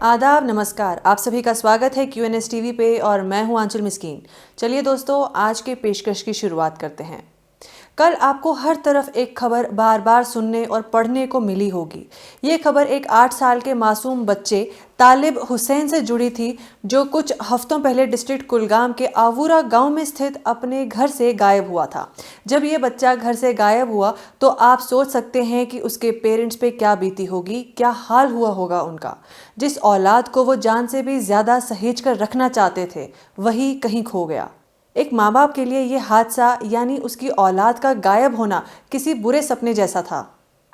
आदाब, नमस्कार। आप सभी का स्वागत है QNS टीवी पे और मैं हूं आंचल मिस्कीन। चलिए दोस्तों, आज के पेशकश की शुरुआत करते हैं। कल आपको हर तरफ एक खबर बार बार सुनने और पढ़ने को मिली होगी। ये खबर एक 8 साल के मासूम बच्चे तालिब हुसैन से जुड़ी थी, जो कुछ हफ्तों पहले डिस्ट्रिक्ट कुलगाम के आवूरा गांव में स्थित अपने घर से गायब हुआ था। जब ये बच्चा घर से गायब हुआ तो आप सोच सकते हैं कि उसके पेरेंट्स पे क्या बीती होगी, क्या हाल हुआ होगा उनका। जिस औलाद को वो जान से भी ज्यादा सहेज कर रखना चाहते थे, वही कहीं खो गया। एक माँ बाप के लिए ये हादसा यानी उसकी औलाद का गायब होना किसी बुरे सपने जैसा था।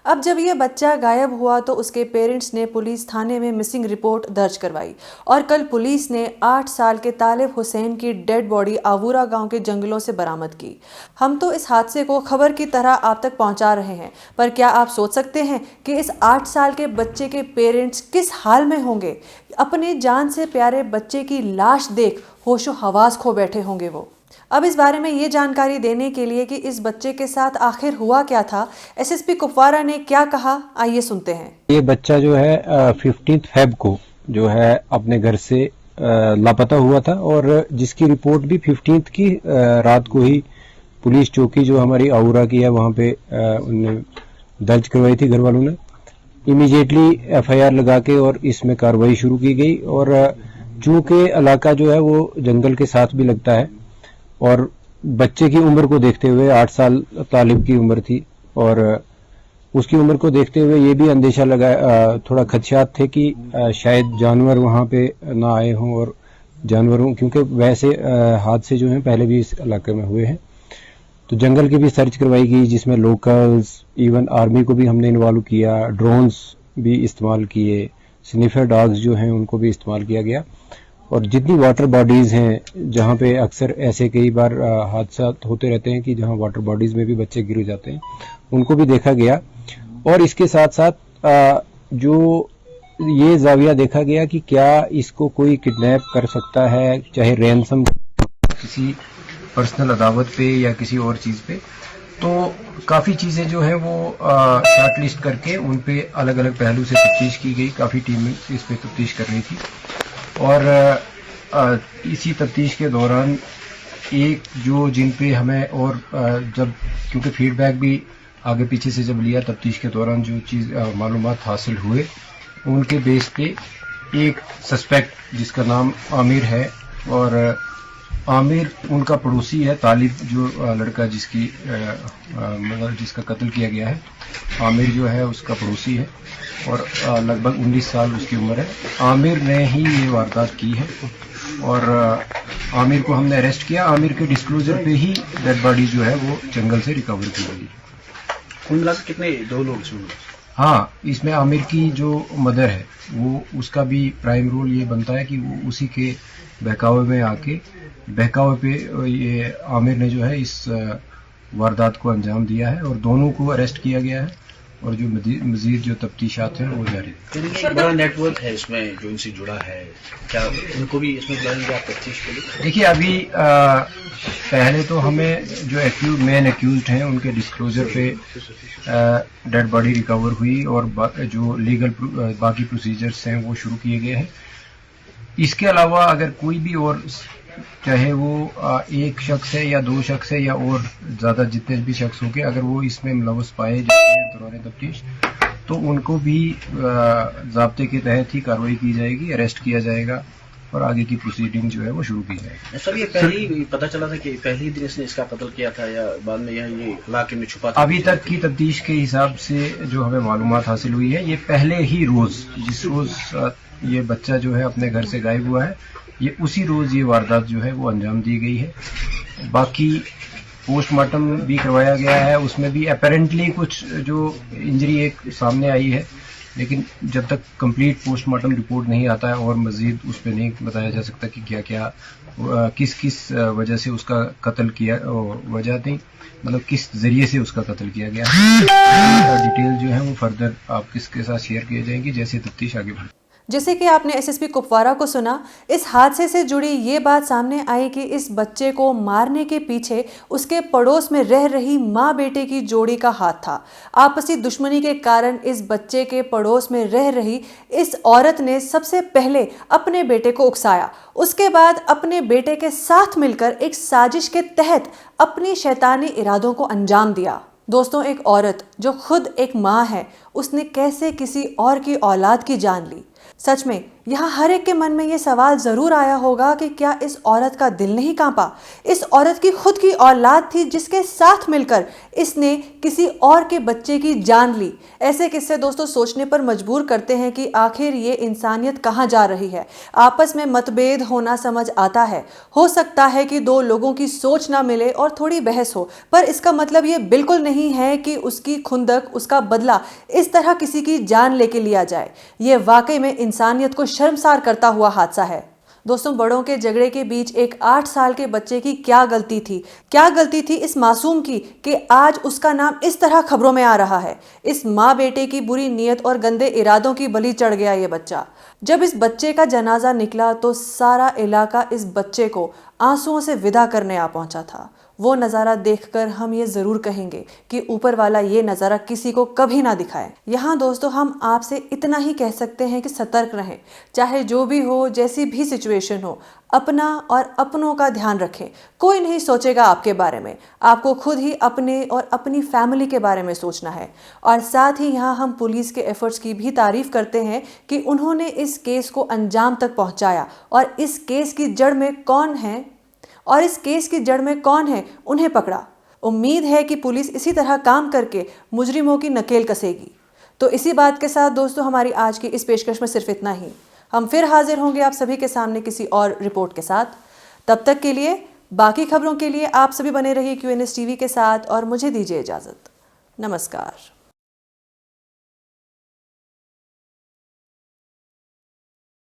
अब जब ये बच्चा गायब हुआ तो उसके पेरेंट्स ने पुलिस थाने में मिसिंग रिपोर्ट दर्ज करवाई और कल पुलिस ने 8 साल के तालिब हुसैन की डेड बॉडी आवूरा गांव के जंगलों से बरामद की। हम तो इस हादसे को खबर की तरह आप तक पहुंचा रहे हैं, पर क्या आप सोच सकते हैं कि इस 8 साल के बच्चे के पेरेंट्स किस हाल में होंगे? अपने जान से प्यारे बच्चे की लाश देख होशो हवास खो बैठे होंगे वो। अब इस बारे में ये जानकारी देने के लिए कि इस बच्चे के साथ आखिर हुआ क्या था, SSP कुपवारा ने क्या कहा, आइए सुनते हैं। ये बच्चा जो है 15 फेब को जो है अपने घर से लापता हुआ था और जिसकी रिपोर्ट भी 15 की रात को ही पुलिस चौकी जो हमारी आउरा की है वहाँ पे उन्होंने दर्ज करवाई थी घर वालों ने। इमीडिएटली FIR लगा के और इसमें कार्रवाई शुरू की गई और चूंकि इलाका जो है वो जंगल के साथ भी लगता है और बच्चे की उम्र को देखते हुए 8 साल तालिब की उम्र थी और उसकी उम्र को देखते हुए ये भी अंदेशा लगा, थोड़ा खदशात थे कि शायद जानवर वहाँ पे ना आए हों और जानवरों, क्योंकि वैसे हादसे जो हैं पहले भी इस इलाके में हुए हैं। तो जंगल की भी सर्च करवाई गई जिसमें लोकल्स, इवन आर्मी को भी हमने इन्वॉल्व किया, ड्रोन्स भी इस्तेमाल किए, स्निफर डॉग्स जो हैं उनको भी इस्तेमाल किया गया और जितनी वाटर बॉडीज़ हैं जहाँ पे अक्सर ऐसे कई बार हादसा होते रहते हैं कि जहाँ वाटर बॉडीज़ में भी बच्चे गिर जाते हैं, उनको भी देखा गया। और इसके साथ साथ जो ये जाविया देखा गया कि क्या इसको कोई किडनैप कर सकता है, चाहे रैंसम किसी पर्सनल अदावत पे या किसी और चीज़ पे। तो काफ़ी चीज़ें जो है वो शॉर्ट लिस्ट करके उन पे अलग अलग पहलू से तफ्तीश की गई। काफ़ी टीमें इस पे तफ्तीश कर रही थी और इसी तफ्तीश के दौरान एक जो जिन पे हमें और जब क्योंकि फीडबैक भी आगे पीछे से जब लिया तफ्तीश के दौरान जो चीज़ मालूमात हासिल हुए उनके बेस पे एक सस्पेक्ट जिसका नाम आमिर है और आमिर उनका पड़ोसी है, तालिब जो लड़का जिसकी मतलब जिसका कत्ल किया गया है, आमिर जो है उसका पड़ोसी है और लगभग 19 साल उसकी उम्र है। आमिर ने ही ये वारदात की है और आमिर को हमने अरेस्ट किया। आमिर के डिस्क्लोजर पे ही डेड बॉडी जो है वो जंगल से रिकवर की गई। कुल मिलाकर कितने, 2 लोग इसमें? हाँ, इसमें आमिर की जो मदर है वो, उसका भी प्राइम रोल ये बनता है कि वो उसी के बहकावे में आके बहकावे पे ये आमिर ने जो है इस वारदात को अंजाम दिया है और दोनों को अरेस्ट किया गया है और जो मजीद जो तफ्तीशात हैं वो जारी है। एक बड़ा नेटवर्क है इसमें जो इनसे जुड़ा है, क्या उनको भी इसमें बुलाएंगे तफ्तीश के लिए? देखिए अभी पहले तो हमें जो मेन एक्यूज्ड हैं उनके डिस्क्लोजर पे डेड बॉडी रिकवर हुई और जो लीगल बाकी प्रोसीजर्स हैं वो शुरू किए गए हैं। इसके अलावा अगर कोई भी और, चाहे वो एक शख्स है या 2 शख्स है या और ज़्यादा जितने भी शख्स होंगे, अगर वो इसमें मुलव्वस पाए जाते हैं दौरान तफ्तीश तो उनको भी ज़ाब्ते के तहत ही कार्रवाई की जाएगी, अरेस्ट किया जाएगा और आगे की प्रोसीडिंग जो है वो शुरू की जाएगी। सर, ये पहली पता चला था कि पहली दिन इसने इसका कत्ल किया था या बाद में ये इलाके में छुपा था? अभी तक की तफ्तीश के हिसाब से जो हमें मालूमात हासिल हुई है, ये पहले ही रोज़, जिस रोज़ ये बच्चा जो है अपने घर से गायब हुआ है, ये उसी रोज़ ये वारदात जो है वो अंजाम दी गई है। बाकी पोस्टमार्टम भी करवाया गया है, उसमें भी अपेरेंटली कुछ जो इंजरी एक सामने आई है, लेकिन जब तक कंप्लीट पोस्टमार्टम रिपोर्ट नहीं आता है और मजीद उस पर नहीं बताया जा सकता कि क्या क्या किस किस वजह से उसका कत्ल किया, वजह नहीं मतलब किस जरिए से उसका कत्ल किया गया। डिटेल जो है वो फर्दर आप किसके साथ शेयर किए जाएंगी जैसे तफ्तीश आगे बढ़े। जैसे कि आपने एसएसपी कुपवारा को सुना, इस हादसे से जुड़ी ये बात सामने आई कि इस बच्चे को मारने के पीछे उसके पड़ोस में रह रही माँ बेटे की जोड़ी का हाथ था। आपसी दुश्मनी के कारण इस बच्चे के पड़ोस में रह रही इस औरत ने सबसे पहले अपने बेटे को उकसाया, उसके बाद अपने बेटे के साथ मिलकर एक साजिश के तहत अपनी शैतानी इरादों को अंजाम दिया। दोस्तों, एक औरत जो खुद एक माँ है, उसने कैसे किसी और की औलाद की जान ली? सच में यहाँ हर एक के मन में ये सवाल जरूर आया होगा कि क्या इस औरत का दिल नहीं कांपा? इस औरत की खुद की औलाद थी जिसके साथ मिलकर इसने किसी और के बच्चे की जान ली। ऐसे किस्से दोस्तों सोचने पर मजबूर करते हैं कि आखिर ये इंसानियत कहाँ जा रही है। आपस में मतभेद होना समझ आता है, हो सकता है कि दो लोगों की सोच ना मिले और थोड़ी बहस हो, पर इसका मतलब ये बिल्कुल नहीं है कि उसकी खुंदक, उसका बदला इस तरह किसी की जान लेके लिया जाए। ये वाकई में इंसानियत को शर्मसार करता हुआ हादसा है। दोस्तों, बड़ों के झगड़े के बीच एक 8 साल के बच्चे की क्या गलती थी? क्या गलती थी इस मासूम की कि आज उसका नाम इस तरह खबरों में आ रहा है? इस माँ बेटे की बुरी नीयत और गंदे इरादों की बलि चढ़ गया ये बच्चा। जब इस बच्चे का जनाजा निकला तो सारा इलाका इस बच्चे को आंसुओं से विदा करने आ पहुंचा था। वो नज़ारा देखकर हम ये ज़रूर कहेंगे कि ऊपर वाला ये नज़ारा किसी को कभी ना दिखाए। यहाँ दोस्तों हम आपसे इतना ही कह सकते हैं कि सतर्क रहें, चाहे जो भी हो, जैसी भी सिचुएशन हो, अपना और अपनों का ध्यान रखें। कोई नहीं सोचेगा आपके बारे में, आपको खुद ही अपने और अपनी फैमिली के बारे में सोचना है। और साथ ही यहाँ हम पुलिस के एफर्ट्स की भी तारीफ करते हैं कि उन्होंने इस केस को अंजाम तक पहुँचाया और इस केस की जड़ में कौन है उन्हें पकड़ा। उम्मीद है कि पुलिस इसी तरह काम करके मुजरिमों की नकेल कसेगी। तो इसी बात के साथ दोस्तों हमारी आज की इस पेशकश में सिर्फ इतना ही। हम फिर हाजिर होंगे आप सभी के सामने किसी और रिपोर्ट के साथ। तब तक के लिए बाकी खबरों के लिए आप सभी बने रहिए QNS टीवी के साथ और मुझे दीजिए इजाज़त। नमस्कार।